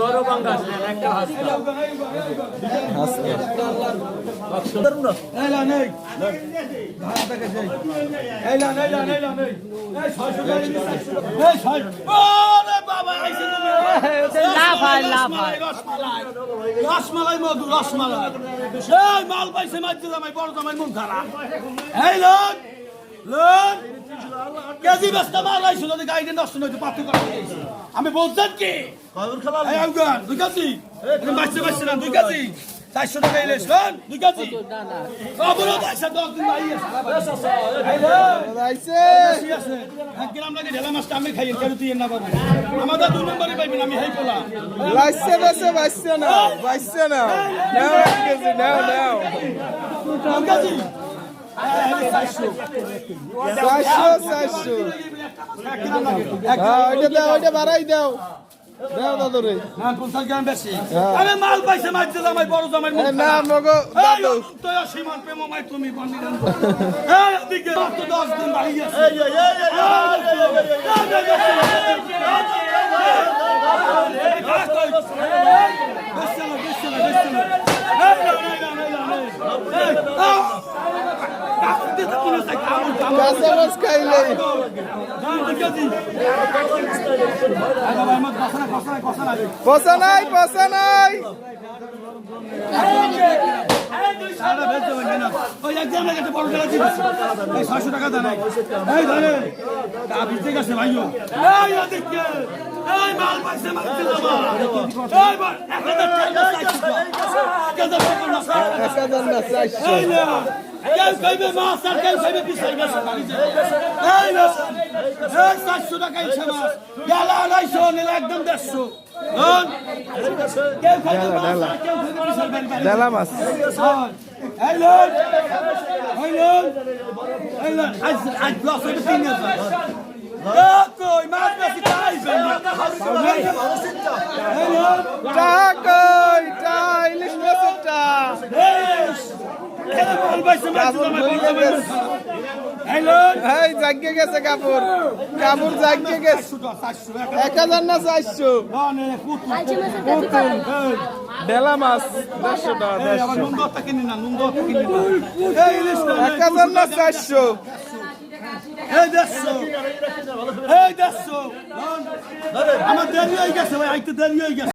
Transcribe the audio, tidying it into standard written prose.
বড় বাঙ্গাস একটা রসমালাই মধু রসমালাই মাল পাইছে মাঝে জামাই বড় জামাই মন খারাপ এই লোক লোক কেজি বেস্তা মাল আইছিল গাড়ি নষ্ট নয় পাত্র করা আমি বলছেন কি দুই কেজি বাঁচতে পারছি না 2 কেজি 400 টাকা ইলিশ লোন 2 কেজি অবরোধ আছে 10 দিন আছে 1 গ্রাম লাগে ঢেলা মাছটা আমি খাই কেন তুই না পাবো আমাদের 2 নম্বরে পাইবেন আমি হেই পোলা বাইছে না নাও 1 কেজি নাও 2 কেজি 400 ওইটা বাড়াই দাও দাদরে না 50 গ্রাম বেশি আমি মাল পাইছে মাঝে জামাই বড় জামাই না মগো দাদু তো সীমান প্রেম মাই তুমি বন্ধ এই দিকে 10 দিন বাড়ি গেছে কাঁচামচ খাইলে পচা নাই ওই একদম একটা বড় গেলা দিবি এই 600 টাকা দেন এই ধরে তা বিতে গেছে ভাইও এই ওদিকে এই মাল পাইছে মারতে যাবা এই বল 1000 না 400 কেউ খাইবে মাছ আর কেউ খাইবে পিছাই গেছে এই না এই 400 টাকা ইচ্ছা মাছ গেলা 250 নিলে একদম 150 কেউ খাইবে মাছ আর কেউ খাইবে পিছাই গেছে ডালা মাছ এই লোক আজ লস হবে 3000 কই মাছ বেশি খাইবে টা ইলিশ মাছটা এই জাগে গেছে কাপড় জাগে গেছে 1000 না 400 ডেলা মাছ 150 টাকা 1000 না 400 আমার দেরি হয়ে গেছে ভাই আইতে দেরি হয়ে গেছে